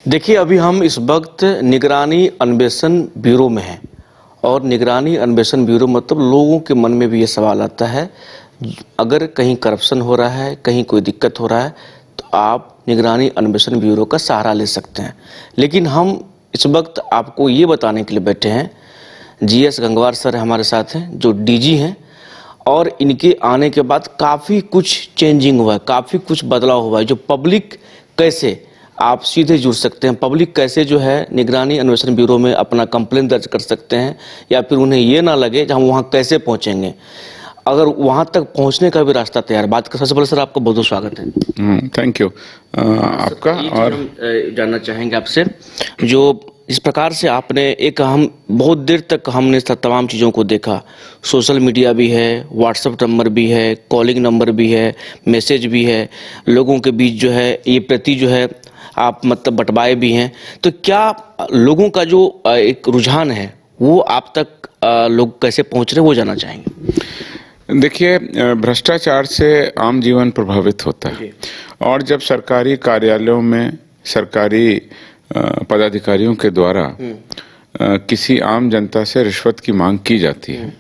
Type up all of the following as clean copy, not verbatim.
देखिए, अभी हम इस वक्त निगरानी अन्वेषण ब्यूरो में हैं और निगरानी अन्वेषण ब्यूरो मतलब लोगों के मन में भी ये सवाल आता है, अगर कहीं करप्शन हो रहा है, कहीं कोई दिक्कत हो रहा है तो आप निगरानी अन्वेषण ब्यूरो का सहारा ले सकते हैं। लेकिन हम इस वक्त आपको ये बताने के लिए बैठे हैं, जीएस गंगवार सर हमारे साथ हैं जो डीजी हैं और इनके आने के बाद काफ़ी कुछ चेंजिंग हुआ है, काफ़ी कुछ बदलाव हुआ है। जो पब्लिक कैसे आप सीधे जुड़ सकते हैं, पब्लिक कैसे जो है निगरानी अन्वेषण ब्यूरो में अपना कंप्लेंट दर्ज कर सकते हैं, या फिर उन्हें ये ना लगे कि हम वहाँ कैसे पहुँचेंगे, अगर वहाँ तक पहुँचने का भी रास्ता तैयार। बात का सबसे पहले सर आपका बहुत बहुत स्वागत है। थैंक यू आपका। और हम जानना चाहेंगे आपसे, जो इस प्रकार से आपने एक, हम बहुत देर तक हमने तमाम चीज़ों को देखा, सोशल मीडिया भी है, व्हाट्सएप नंबर भी है, कॉलिंग नंबर भी है, मैसेज भी है, लोगों के बीच जो है ये प्रति जो है आप मतलब बंटवाए भी हैं, तो क्या लोगों का जो एक रुझान है वो आप तक लोग कैसे पहुंच रहे हैं वो जानना चाहेंगे। देखिए, भ्रष्टाचार से आम जीवन प्रभावित होता है और जब सरकारी कार्यालयों में सरकारी पदाधिकारियों के द्वारा किसी आम जनता से रिश्वत की मांग की जाती है,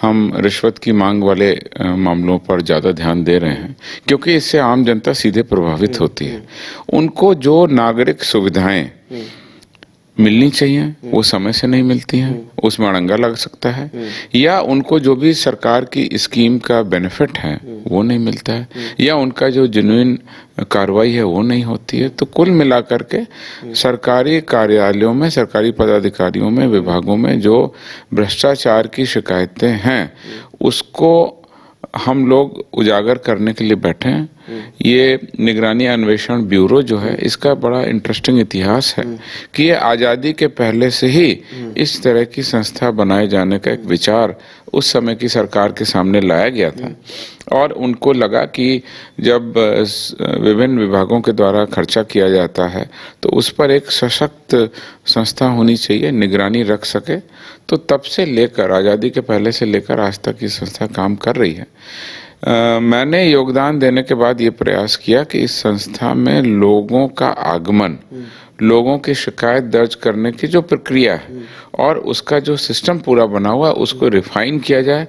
हम रिश्वत की मांग वाले मामलों पर ज़्यादा ध्यान दे रहे हैं क्योंकि इससे आम जनता सीधे प्रभावित होती है। उनको जो नागरिक सुविधाएं मिलनी चाहिए वो समय से नहीं मिलती हैं, उसमें अड़ंगा लग सकता है, या उनको जो भी सरकार की स्कीम का बेनिफिट है वो नहीं मिलता है, या उनका जो जेन्युइन कार्रवाई है वो नहीं होती है। तो कुल मिलाकर के सरकारी कार्यालयों में, सरकारी पदाधिकारियों में, विभागों में जो भ्रष्टाचार की शिकायतें हैं उसको हम लोग उजागर करने के लिए बैठे हैं। ये निगरानी अन्वेषण ब्यूरो जो है इसका बड़ा इंटरेस्टिंग इतिहास है कि ये आज़ादी के पहले से ही इस तरह की संस्था बनाए जाने का एक विचार उस समय की सरकार के सामने लाया गया था और उनको लगा कि जब विभिन्न विभागों के द्वारा खर्चा किया जाता है तो उस पर एक सशक्त संस्था होनी चाहिए, निगरानी रख सके। तो तब से लेकर, आज़ादी के पहले से लेकर आज तक ये संस्था काम कर रही है। मैंने योगदान देने के बाद ये प्रयास किया कि इस संस्था में लोगों का आगमन, लोगों की शिकायत दर्ज करने की जो प्रक्रिया है और उसका जो सिस्टम पूरा बना हुआ है उसको रिफाइन किया जाए,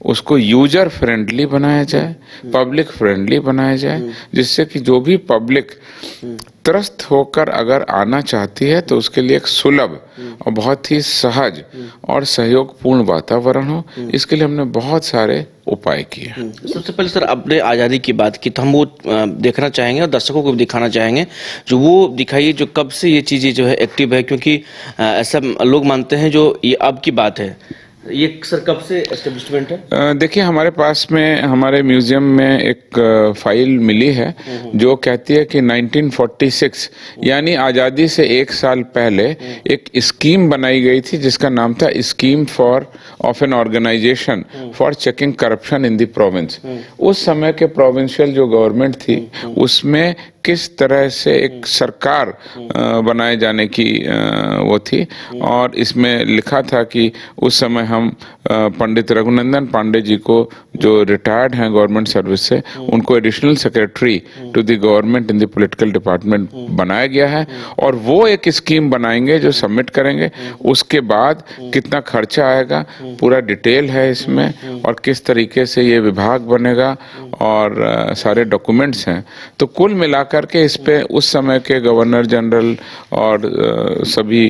उसको यूजर फ्रेंडली बनाया जाए, पब्लिक फ्रेंडली बनाया जाए, जिससे कि जो भी पब्लिक त्रस्त होकर अगर आना चाहती है तो उसके लिए एक सुलभ और बहुत ही सहज और सहयोगपूर्ण वातावरण हो। इसके लिए हमने बहुत सारे उपाय किए। सबसे पहले सर आपने आज़ादी की बात की तो हम वो देखना चाहेंगे और दर्शकों को भी दिखाना चाहेंगे, जो वो दिखाइए जो कब से ये चीज़ें जो है एक्टिव है, क्योंकि ऐसा लोग मानते हैं जो ये अब की बात है, ये सर कब से एस्टेब्लिशमेंट है? देखिए, हमारे पास में, हमारे म्यूजियम में एक फाइल मिली है जो कहती है कि 1946 यानी आज़ादी से एक साल पहले एक स्कीम बनाई गई थी जिसका नाम था scheme of an organization for checking corruption in the province. उस समय के प्रोविंशियल जो गवर्नमेंट थी उसमें किस तरह से एक सरकार बनाए जाने की वो थी, और इसमें लिखा था कि उस समय हम पंडित रघुनंदन पांडे जी को, जो रिटायर्ड हैं गवर्नमेंट सर्विस से, उनको additional secretary to the government in the political department बनाया गया है और वो एक स्कीम बनाएंगे जो सबमिट करेंगे। उसके बाद कितना खर्चा आएगा पूरा डिटेल है इसमें, और किस तरीके से ये विभाग बनेगा और सारे डॉक्यूमेंट्स हैं। तो कुल मिलाकर के इस पे उस समय के गवर्नर जनरल और सभी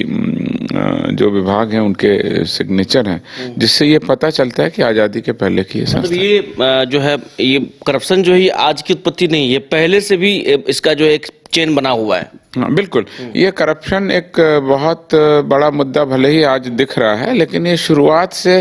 जो विभाग हैं उनके सिग्नेचर हैं, जिससे ये पता चलता है कि आज़ादी के पहले की मतलब ये जो है ये करप्शन जो है आज की उत्पत्ति नहीं है, पहले से भी इसका जो एक चेन बना हुआ है। हाँ, बिल्कुल। ये करप्शन एक बहुत बड़ा मुद्दा भले ही आज दिख रहा है, लेकिन ये शुरुआत से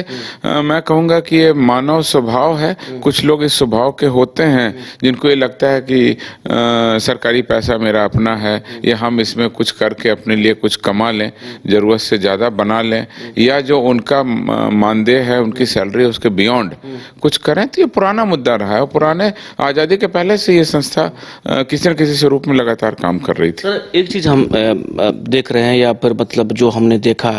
मैं कहूँगा कि ये मानव स्वभाव है। कुछ लोग इस स्वभाव के होते हैं जिनको ये लगता है कि सरकारी पैसा मेरा अपना है, या हम इसमें कुछ करके अपने लिए कुछ कमा लें, ज़रूरत से ज़्यादा बना लें, या जो उनका मानदेय है, उनकी सैलरी है, उसके बियॉन्ड कुछ करें। तो ये पुराना मुद्दा रहा है और पुराने आज़ादी के पहले से ये संस्था किसी न किसी स्वरूप में लगातार काम कर रही थी। एक चीज़ हम देख रहे हैं, या फिर मतलब जो हमने देखा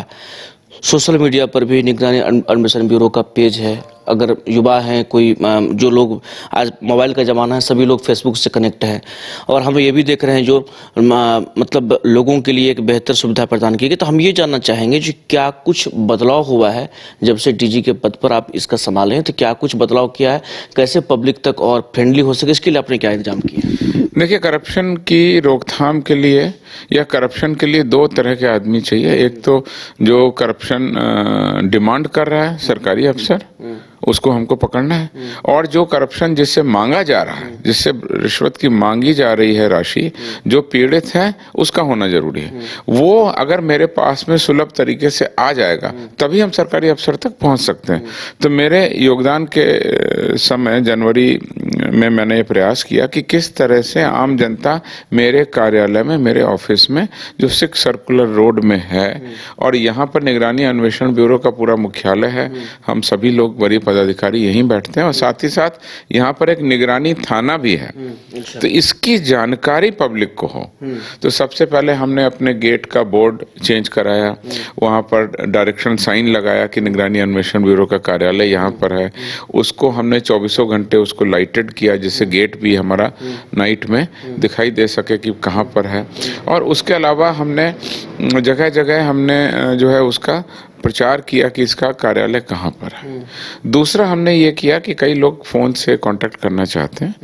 सोशल मीडिया पर भी निगरानी अन्वेषण ब्यूरो का पेज है, अगर युवा हैं, कोई जो लोग, आज मोबाइल का ज़माना है, सभी लोग फेसबुक से कनेक्ट हैं, और हम ये भी देख रहे हैं जो मतलब लोगों के लिए एक बेहतर सुविधा प्रदान की गई। तो हम ये जानना चाहेंगे कि क्या कुछ बदलाव हुआ है जब से डीजी के पद पर आप इसका संभाले हैं, तो क्या कुछ बदलाव किया है, कैसे पब्लिक तक और फ्रेंडली हो सके, इसके लिए आपने क्या इंतजाम किया? देखिए, करप्शन की रोकथाम के लिए या करप्शन के लिए दो तरह के आदमी चाहिए। एक तो जो करप्शन डिमांड कर रहा है, सरकारी अफसर, उसको हमको पकड़ना है, और जो करप्शन जिससे मांगा जा रहा है, जिससे रिश्वत की मांगी जा रही है राशि, जो पीड़ित है, उसका होना जरूरी है। वो अगर मेरे पास में सुलभ तरीके से आ जाएगा तभी हम सरकारी अफसर तक पहुंच सकते हैं। तो मेरे योगदान के समय जनवरी में मैंने ये प्रयास किया कि किस तरह से आम जनता मेरे कार्यालय में, मेरे ऑफिस में, जो 6 सर्कुलर रोड में है, और यहाँ पर निगरानी अन्वेषण ब्यूरो का पूरा मुख्यालय है, हम सभी लोग वरीय पदाधिकारी यहीं बैठते हैं, और साथ ही साथ यहाँ पर एक निगरानी थाना भी है। तो इसकी जानकारी पब्लिक को हो, तो सबसे पहले हमने अपने गेट का बोर्ड चेंज कराया, वहाँ पर डायरेक्शन साइन लगाया कि निगरानी अन्वेषण ब्यूरो का कार्यालय यहाँ पर है। उसको हमने 24 घंटे उसको लाइटेड किया, जिससे गेट भी हमारा नाइट में दिखाई दे सके कि कहाँ पर है। और उसके अलावा हमने जगह जगह हमने जो है उसका प्रचार किया कि इसका कार्यालय कहाँ पर है। दूसरा हमने ये किया कि कई लोग फ़ोन से कांटेक्ट करना चाहते हैं,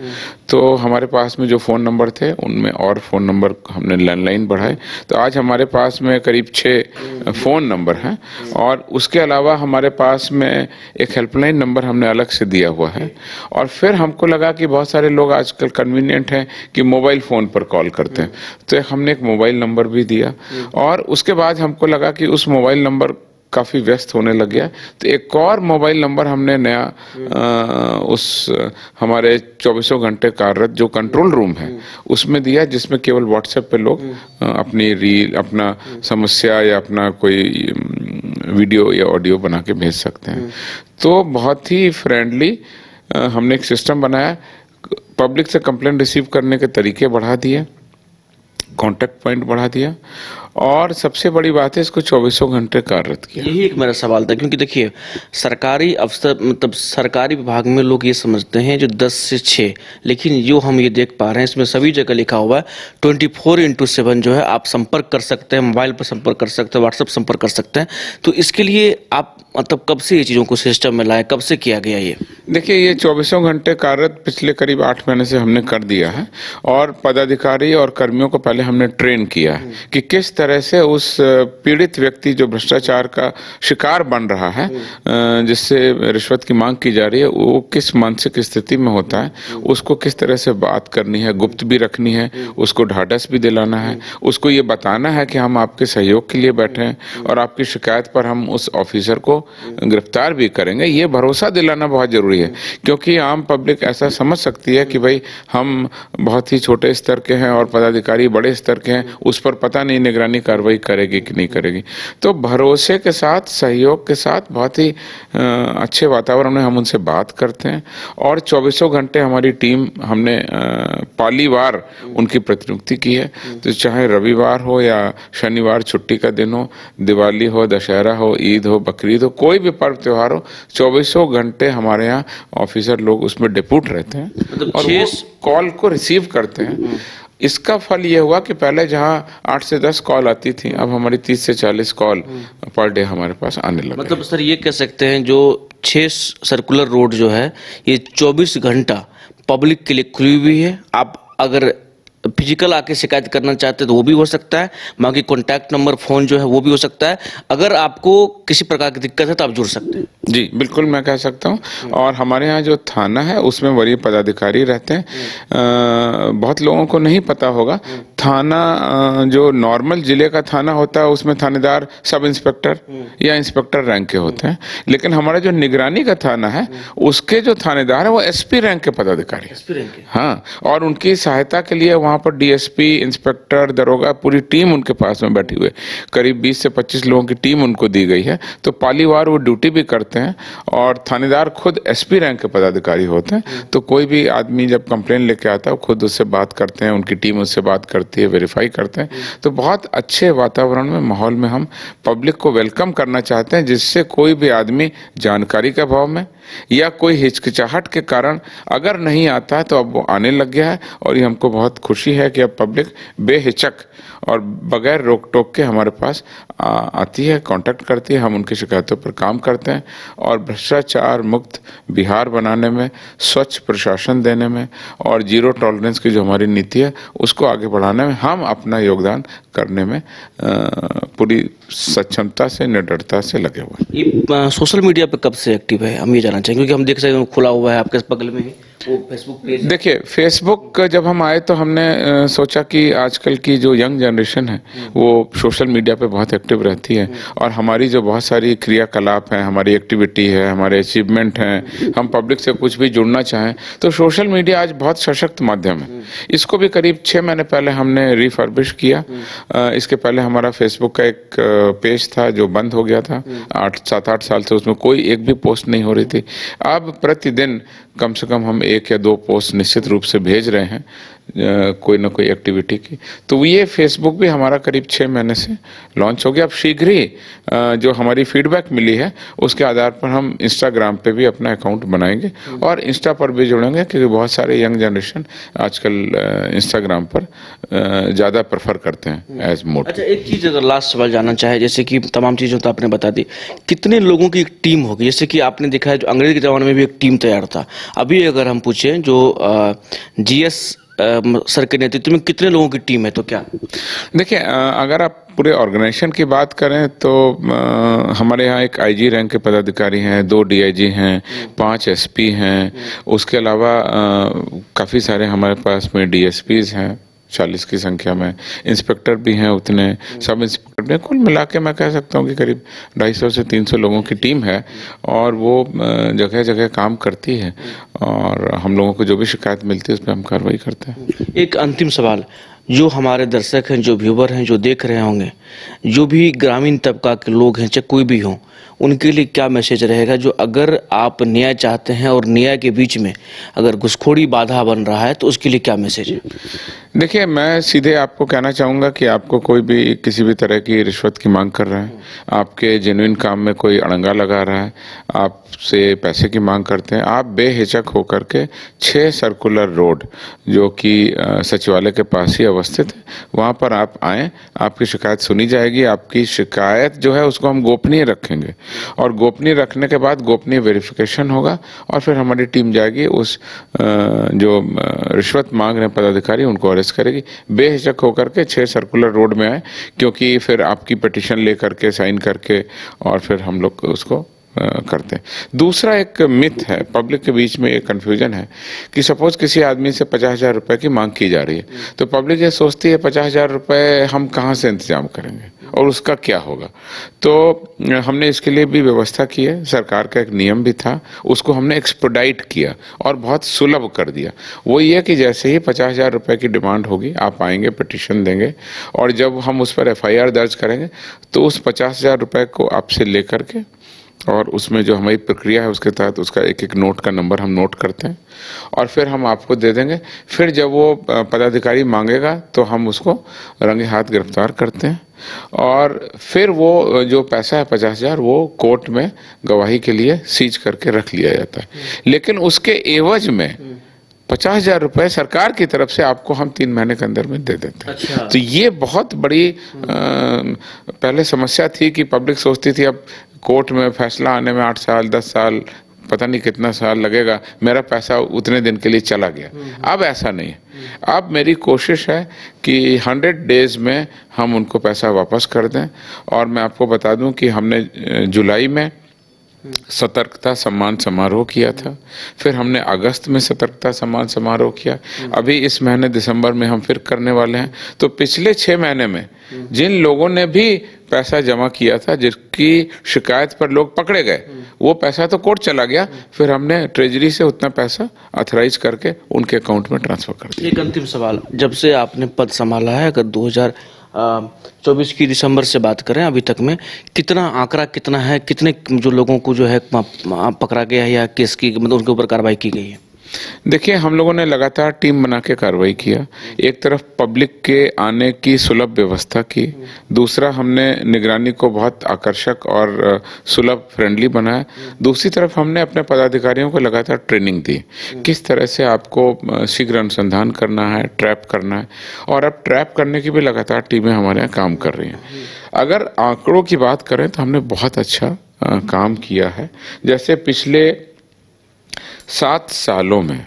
तो हमारे पास में जो फ़ोन नंबर थे उनमें और फ़ोन नंबर हमने लैंडलाइन बढ़ाए। तो आज हमारे पास में करीब 6 फ़ोन नंबर हैं, और उसके अलावा हमारे पास में एक हेल्पलाइन नंबर हमने अलग से दिया हुआ है। और फिर हमको लगा कि बहुत सारे लोग आजकल कन्वीनियंट हैं कि मोबाइल फ़ोन पर कॉल करते हैं, तो हमने एक मोबाइल नंबर भी दिया। और उसके बाद हमको लगा कि उस मोबाइल नंबर काफ़ी व्यस्त होने लग गया, तो एक और मोबाइल नंबर हमने नया उस हमारे 24 घंटे कार्यरत जो कंट्रोल रूम है उसमें दिया, जिसमें केवल व्हाट्सएप पे लोग अपनी रील, अपना समस्या या अपना कोई वीडियो या ऑडियो बना के भेज सकते हैं। तो बहुत ही फ्रेंडली हमने एक सिस्टम बनाया, पब्लिक से कंप्लेंट रिसीव करने के तरीके बढ़ा दिए, कॉन्टैक्ट पॉइंट बढ़ा दिया, और सबसे बड़ी बात है इसको 24 घंटे कार्यरत किया। यही एक मेरा सवाल था, क्योंकि देखिए सरकारी अफसर, मतलब सरकारी विभाग में लोग ये समझते हैं जो 10 से 6, लेकिन जो हम ये देख पा रहे हैं इसमें सभी जगह लिखा हुआ है 24/7 जो है आप संपर्क कर सकते हैं, मोबाइल पर संपर्क कर सकते हैं, व्हाट्सएप संपर्क कर सकते हैं। तो इसके लिए आप मतलब कब से ये चीज़ों को सिस्टम में लाए, कब से किया गया ये? देखिए, ये 24 घंटे कार्यरत पिछले करीब 8 महीने से हमने कर दिया है, और पदाधिकारी और कर्मियों को पहले हमने ट्रेन किया है कि किस तरह से उस पीड़ित व्यक्ति जो भ्रष्टाचार का शिकार बन रहा है, जिससे रिश्वत की मांग की जा रही है, वो किस मानसिक स्थिति में होता है, उसको किस तरह से बात करनी है, गुप्त भी रखनी है, उसको ढाढ़स भी दिलाना है, उसको ये बताना है कि हम आपके सहयोग के लिए बैठे हैं और आपकी शिकायत पर हम उस ऑफिसर को गिरफ्तार भी करेंगे। ये भरोसा दिलाना बहुत जरूरी है, क्योंकि आम पब्लिक ऐसा समझ सकती है कि भाई हम बहुत ही छोटे स्तर के हैं और पदाधिकारी बड़े स्तर के हैं, उस पर पता नहीं निगरानी कार्रवाई करेगी कि नहीं करेगी। तो भरोसे के साथ, सहयोग के साथ, बहुत ही अच्छे वातावरण में हम उनसे बात करते हैं, और 24 घंटे हमारी टीम, हमने पालीवार उनकी प्रतिनियुक्ति की है। तो चाहे रविवार हो या शनिवार छुट्टी का दिन हो, दिवाली हो, दशहरा हो, ईद हो, बकरीद हो, कोई भी पर्व त्योहार हो, 24 घंटे हमारे यहाँ ऑफिसर लोग उसमें डिप्यूट रहते हैं, मतलब और वो कॉल को रिसीव करते हैं। इसका फल ये हुआ कि पहले जहाँ 8 से 10 कॉल आती थी, अब हमारी 30 से 40 कॉल पर डे हमारे पास आने लगे। मतलब सर ये कह सकते हैं जो 6 सर्कुलर रोड जो है ये 24 घंटा पब्लिक के लिए खुली हुई है। आप अगर फिजिकल आके शिकायत करना चाहते हैं तो वो भी हो सकता है, बाकी कॉन्टैक्ट नंबर, फ़ोन जो है वो भी हो सकता है। अगर आपको किसी प्रकार की दिक्कत है तो आप जुड़ सकते हैं। जी बिल्कुल, मैं कह सकता हूँ। और हमारे यहाँ जो थाना है उसमें वरीय पदाधिकारी रहते हैं। बहुत लोगों को नहीं पता होगा, थाना जो नॉर्मल जिले का थाना होता है उसमें थानेदार सब इंस्पेक्टर या इंस्पेक्टर रैंक के होते हैं, लेकिन हमारा जो निगरानी का थाना है उसके जो थानेदार है वो एसपी रैंक के पदाधिकारी है। हाँ, और उनकी सहायता के लिए वहाँ पर डीएसपी, इंस्पेक्टर, दरोगा, पूरी टीम उनके पास में बैठी हुई है। करीब 20 से 25 लोगों की टीम उनको दी गई है। तो पालीवार वो ड्यूटी भी करते हैं, और थानेदार खुद एसपी रैंक के पदाधिकारी होते हैं। तो कोई भी आदमी जब कंप्लेन लेके आता है खुद उससे बात करते हैं, उनकी टीम उससे बात करती है, वेरीफाई करते हैं। तो बहुत अच्छे वातावरण में, माहौल में हम पब्लिक को वेलकम करना चाहते हैं, जिससे कोई भी आदमी जानकारी के अभाव में या कोई हिचकिचाहट के कारण अगर नहीं आता है तो अब वो आने लग गया है। और ये हमको बहुत खुशी है कि अब पब्लिक बेहिचक और बगैर रोक टोक के हमारे पास आती है, कांटेक्ट करती है, हम उनकी शिकायतों पर काम करते हैं और भ्रष्टाचार मुक्त बिहार बनाने में, स्वच्छ प्रशासन देने में और जीरो टॉलरेंस की जो हमारी नीति है उसको आगे बढ़ाने में हम अपना योगदान करने में पूरी सक्षमता से, निडरता से लगे हुए हैं। ये सोशल मीडिया पे कब से एक्टिव है, हम ये जानना चाहेंगे, क्योंकि हम देख सकते हैं खुला हुआ है आपके बगल में ही वो फेसबुक पेज। देखिए, फेसबुक जब हम आए तो हमने सोचा कि आजकल की जो यंग जनरेशन है वो सोशल मीडिया पे बहुत एक्टिव रहती है और हमारी जो बहुत सारी क्रियाकलाप हैं, हमारी एक्टिविटी है, हमारे अचीवमेंट हैं, हम पब्लिक से कुछ भी जुड़ना चाहें तो सोशल मीडिया आज बहुत सशक्त माध्यम है। इसको भी करीब 6 महीने पहले हमने रिफर्बिश किया। इसके पहले हमारा फेसबुक का एक पेज था जो बंद हो गया था, 7-8 साल से उसमें कोई एक भी पोस्ट नहीं हो रही थी। अब प्रतिदिन कम से कम हम 1 या 2 पोस्ट निश्चित रूप से भेज रहे हैं कोई ना कोई एक्टिविटी की। तो ये फेसबुक भी हमारा करीब 6 महीने से लॉन्च हो गया। अब शीघ्र ही जो हमारी फीडबैक मिली है उसके आधार पर हम इंस्टाग्राम पे भी अपना अकाउंट बनाएंगे और इंस्टा पर भी जुड़ेंगे, क्योंकि बहुत सारे यंग जनरेशन आजकल इंस्टाग्राम पर ज़्यादा प्रेफर करते हैं एज मोड। अच्छा, एक चीज़ अगर लास्ट सवाल जानना चाहे, जैसे कि तमाम चीज़ों तो आपने बता दी, कितने लोगों की एक टीम होगी? जैसे कि आपने देखा है जो अंग्रेज के ज़माने में भी एक टीम तैयार था, अभी अगर हम पूछें जो जीएस सर के नेतृत्व में कितने लोगों की टीम है तो क्या? देखिए, अगर आप पूरे ऑर्गेनाइजेशन की बात करें तो हमारे यहाँ एक आईजी रैंक के पदाधिकारी हैं, 2 डीआईजी हैं, 5 एसपी हैं, उसके अलावा काफ़ी सारे हमारे पास में डीएसपीज हैं 40 की संख्या में, इंस्पेक्टर भी हैं उतने, सब इंस्पेक्टर भी। कुल मिला के मैं कह सकता हूँ कि करीब 250 से 300 लोगों की टीम है और वो जगह जगह काम करती है और हम लोगों को जो भी शिकायत मिलती है उस पर हम कार्रवाई करते हैं। एक अंतिम सवाल, जो हमारे दर्शक हैं, जो व्यूवर हैं, जो देख रहे होंगे, जो भी ग्रामीण तबका के लोग हैं, चाहे कोई भी हों, उनके लिए क्या मैसेज रहेगा? जो अगर आप न्याय चाहते हैं और न्याय के बीच में अगर घुसखोरी बाधा बन रहा है तो उसके लिए क्या मैसेज है? देखिए, मैं सीधे आपको कहना चाहूँगा कि आपको कोई भी किसी भी तरह की रिश्वत की मांग कर रहा है, आपके जेन्युइन काम में कोई अड़ंगा लगा रहा है, आपसे पैसे की मांग करते हैं, आप बेहिचक होकर के 6 सर्कुलर रोड जो कि सचिवालय के पास ही अवस्थित है, वहाँ पर आप आएँ, आपकी शिकायत सुनी जाएगी। आपकी शिकायत जो है उसको हम गोपनीय रखेंगे और गोपनीय रखने के बाद गोपनीय वेरिफिकेशन होगा और फिर हमारी टीम जाएगी उस जो रिश्वत मांग रहे पदाधिकारी उनको अरेस्ट करेगी। बेहिचक होकर के 6 सर्कुलर रोड में आए, क्योंकि फिर आपकी पिटीशन लेकर के साइन करके और फिर हम लोग उसको करते हैं। दूसरा एक मिथ है, पब्लिक के बीच में एक कन्फ्यूजन है कि सपोज किसी आदमी से 50,000 रुपये की मांग की जा रही है तो पब्लिक ये सोचती है 50,000 रुपये हम कहाँ से इंतजाम करेंगे और उसका क्या होगा। तो हमने इसके लिए भी व्यवस्था की है, सरकार का एक नियम भी था, उसको हमने एक्सपेडाइट किया और बहुत सुलभ कर दिया। वो ये कि जैसे ही 50,000 रुपये की डिमांड होगी आप आएंगे, पिटीशन देंगे और जब हम उस पर FIR दर्ज करेंगे तो उस 50,000 रुपये को आपसे लेकर के और उसमें जो हमारी प्रक्रिया है उसके तहत उसका एक एक नोट का नंबर हम नोट करते हैं और फिर हम आपको दे देंगे। फिर जब वो पदाधिकारी मांगेगा तो हम उसको रंगे हाथ गिरफ्तार करते हैं और फिर वो जो पैसा है 50,000 वो कोर्ट में गवाही के लिए सीज करके रख लिया जाता है। लेकिन उसके एवज में 50,000 रुपये सरकार की तरफ से आपको हम 3 महीने के अंदर में दे देते हैं। अच्छा। तो ये बहुत बड़ी पहले समस्या थी कि पब्लिक सोचती थी अब कोर्ट में फैसला आने में 8 साल 10 साल पता नहीं कितना साल लगेगा, मेरा पैसा उतने दिन के लिए चला गया। अब ऐसा नहीं है, अब मेरी कोशिश है कि 100 डेज में हम उनको पैसा वापस कर दें। और मैं आपको बता दूं कि हमने जुलाई में सतर्कता सम्मान समारोह किया था, फिर हमने अगस्त में सतर्कता सम्मान समारोह किया, अभी इस महीने दिसंबर में हम फिर करने वाले हैं। तो पिछले 6 महीने में जिन लोगों ने भी पैसा जमा किया था, जिसकी शिकायत पर लोग पकड़े गए, वो पैसा तो कोर्ट चला गया, फिर हमने ट्रेजरी से उतना पैसा ऑथराइज करके उनके अकाउंट में ट्रांसफर कर दिया। एक अंतिम सवाल, जब से आपने पद संभाला है, अगर 2024 की दिसंबर से बात करें अभी तक में, कितना आंकड़ा कितना है, कितने जो लोगों को जो है पकड़ा गया है या केस की मतलब उनके ऊपर कार्रवाई की गई है? देखिए, हम लोगों ने लगातार टीम बना के कार्रवाई किया। एक तरफ पब्लिक के आने की सुलभ व्यवस्था की, दूसरा हमने निगरानी को बहुत आकर्षक और सुलभ फ्रेंडली बनाया। दूसरी तरफ हमने अपने पदाधिकारियों को लगातार ट्रेनिंग दी, किस तरह से आपको शीघ्र अनुसंधान करना है, ट्रैप करना है, और अब ट्रैप करने की भी लगातार टीमें हमारे यहाँ काम कर रही हैं। अगर आंकड़ों की बात करें तो हमने बहुत अच्छा काम किया है। जैसे पिछले 7 सालों में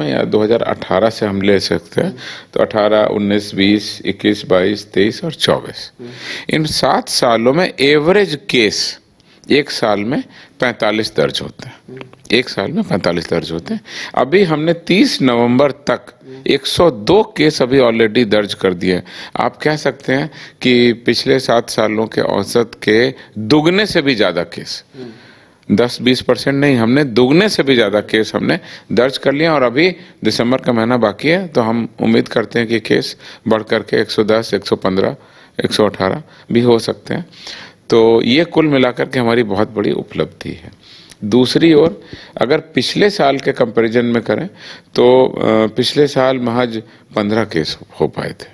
या 2018 से हम ले सकते हैं, तो 18, 19, 20, 21, 22, 23 और 24, इन 7 सालों में एवरेज केस एक साल में 45 दर्ज होते हैं। एक साल में 45 दर्ज होते हैं। अभी हमने 30 नवंबर तक 102 केस अभी ऑलरेडी दर्ज कर दिए। आप कह सकते हैं कि पिछले 7 सालों के औसत के दुगने से भी ज़्यादा केस, 10-20% नहीं, हमने दुगने से भी ज़्यादा केस हमने दर्ज कर लिया। और अभी दिसंबर का महीना बाकी है, तो हम उम्मीद करते हैं कि केस बढ़ करके 110, 115, 118 भी हो सकते हैं। तो ये कुल मिलाकर के हमारी बहुत बड़ी उपलब्धि है। दूसरी ओर अगर पिछले साल के कंपैरिजन में करें तो पिछले साल महज 15 केस हो पाए थे,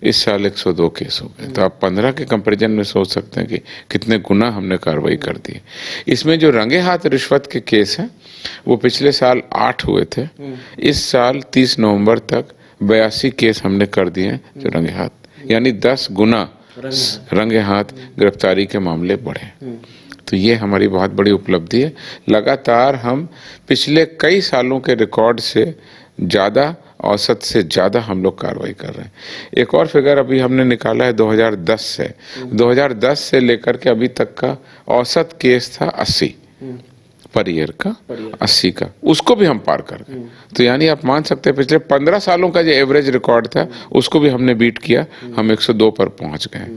इस साल 102 केस हो गए। तो आप 15 के कंपैरिजन में सोच सकते हैं कि कितने गुना हमने कार्रवाई कर दी। इसमें जो रंगे हाथ रिश्वत के केस हैं वो पिछले साल 8 हुए थे, इस साल 30 नवंबर तक 82 केस हमने कर दिए हैं जो रंगे हाथ, यानी 10 गुना रंगे हाथ गिरफ्तारी के मामले बढ़े। तो ये हमारी बहुत बड़ी उपलब्धि है। लगातार हम पिछले कई सालों के रिकॉर्ड से ज़्यादा, औसत से ज़्यादा हम लोग कार्रवाई कर रहे हैं। एक और फिगर अभी हमने निकाला है 2010 से लेकर के अभी तक का औसत केस था 80 पर ईयर का, 80 का, उसको भी हम पार कर गए। तो यानी आप मान सकते हैं पिछले 15 सालों का जो एवरेज रिकॉर्ड था उसको भी हमने बीट किया, हम 102 पर पहुंच गए।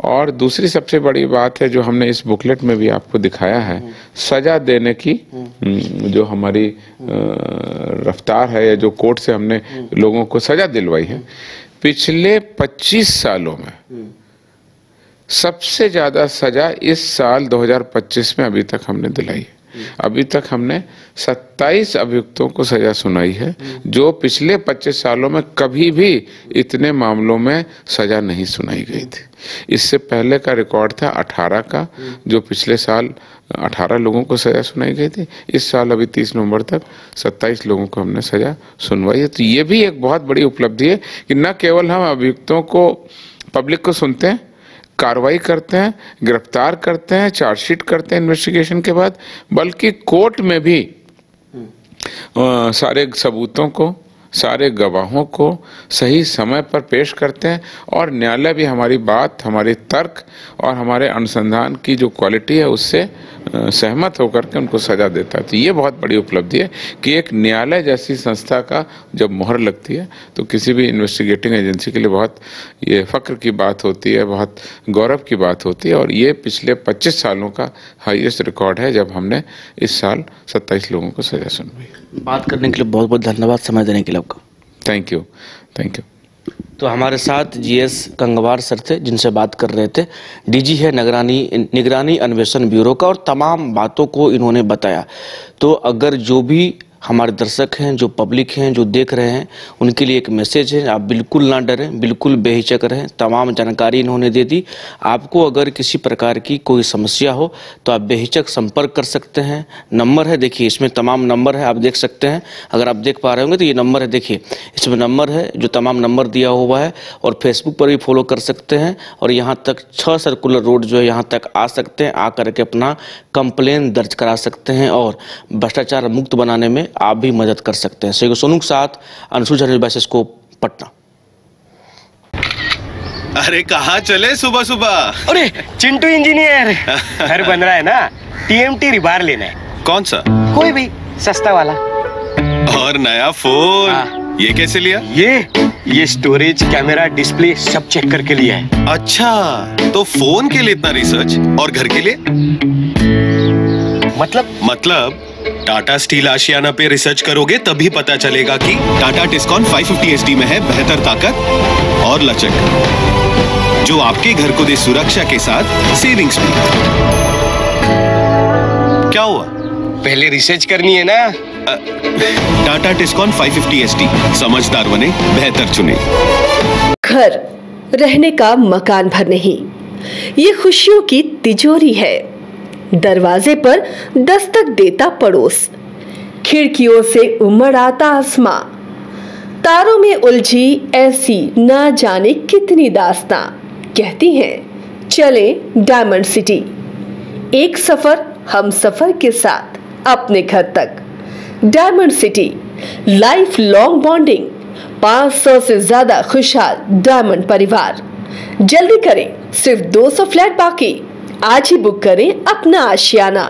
और दूसरी सबसे बड़ी बात है जो हमने इस बुकलेट में भी आपको दिखाया है, सजा देने की जो हमारी रफ्तार है या जो कोर्ट से हमने लोगों को सजा दिलवाई है, पिछले 25 सालों में सबसे ज्यादा सजा इस साल 2025 में अभी तक हमने दिलाई है। अभी तक हमने 27 अभियुक्तों को सजा सुनाई है, जो पिछले 25 सालों में कभी भी इतने मामलों में सजा नहीं सुनाई गई थी। इससे पहले का रिकॉर्ड था 18 का, जो पिछले साल 18 लोगों को सजा सुनाई गई थी। इस साल अभी 30 नवंबर तक 27 लोगों को हमने सजा सुनवाई है। तो ये भी एक बहुत बड़ी उपलब्धि है कि न केवल हम अभियुक्तों को, पब्लिक को सुनते हैं, कार्रवाई करते हैं, गिरफ्तार करते हैं, चार्जशीट करते हैं इन्वेस्टिगेशन के बाद, बल्कि कोर्ट में भी सारे सबूतों को, सारे गवाहों को सही समय पर पेश करते हैं और न्यायालय भी हमारी बात, हमारे तर्क और हमारे अनुसंधान की जो क्वालिटी है उससे सहमत होकर के उनको सजा देता है। तो ये बहुत बड़ी उपलब्धि है कि एक न्यायालय जैसी संस्था का जब मोहर लगती है तो किसी भी इन्वेस्टिगेटिंग एजेंसी के लिए बहुत ये फख्र की बात होती है, बहुत गौरव की बात होती है। और ये पिछले 25 सालों का हाईएस्ट रिकॉर्ड है जब हमने इस साल 27 लोगों को सजा सुनवाई। बात करने के लिए बहुत बहुत धन्यवाद, समय देने के लिए आपका। Thank you. तो हमारे साथ जीएस गंगवार सर थे, जिनसे बात कर रहे थे। डीजी है निगरानी अन्वेषण ब्यूरो का, और तमाम बातों को इन्होंने बताया। तो अगर जो भी हमारे दर्शक हैं, जो पब्लिक हैं, जो देख रहे हैं, उनके लिए एक मैसेज है, आप बिल्कुल ना डरें, बिल्कुल बेहिचक रहें। तमाम जानकारी इन्होंने दे दी। आपको अगर किसी प्रकार की कोई समस्या हो तो आप बेहिचक संपर्क कर सकते हैं। नंबर है, देखिए इसमें तमाम नंबर है, आप देख सकते हैं। अगर आप देख पा रहे होंगे तो ये नंबर है, देखिए इसमें नंबर है, जो तमाम नंबर दिया हुआ है। और फेसबुक पर भी फॉलो कर सकते हैं। और यहाँ तक 6 सर्कुलर रोड जो है, यहाँ तक आ सकते हैं, आकर के अपना कंप्लेन दर्ज करा सकते हैं और भ्रष्टाचार मुक्त बनाने में आप भी मदद कर सकते हैं। सहयोगी सोनू के साथ अंशु झा, को पटना। अरे कहाँ चले सुबह सुबह? अरे चिंटू इंजीनियर, घर बन रहा है ना, टीएमटी रिबार लेना है। कौन सा? कोई भी सस्ता वाला। और नया फोन? ये कैसे लिया? ये स्टोरेज, कैमरा, डिस्प्ले सब चेक करके लिया है। अच्छा, तो फोन के लिए इतना रिसर्च और घर के लिए? मतलब टाटा स्टील आशियाना पे रिसर्च करोगे तभी पता चलेगा कि टाटा टिस्कॉन 550 HD में है बेहतर ताकत और लचक, जो आपके घर को दे सुरक्षा के साथ सेविंग्स भी। क्या हुआ? पहले रिसर्च करनी है ना। टाटा टिस्कॉन 550 ST, समझदार बने, बेहतर चुने। घर रहने का मकान भर नहीं, ये खुशियों की तिजोरी है। दरवाजे पर दस्तक देता पड़ोस, खिड़कियों से उमड़ आता आसमां, तारों में उलझी ऐसी ना जाने कितनी दास्तां। कहती हैं चले डायमंड सिटी, एक सफर हम सफर के साथ अपने घर तक। Diamond city, life long bonding, 500 से ज्यादा खुशहाल डायमंड परिवार। जल्दी करें, सिर्फ 200 फ्लैट बाकी। आज ही बुक करें अपना आशियाना।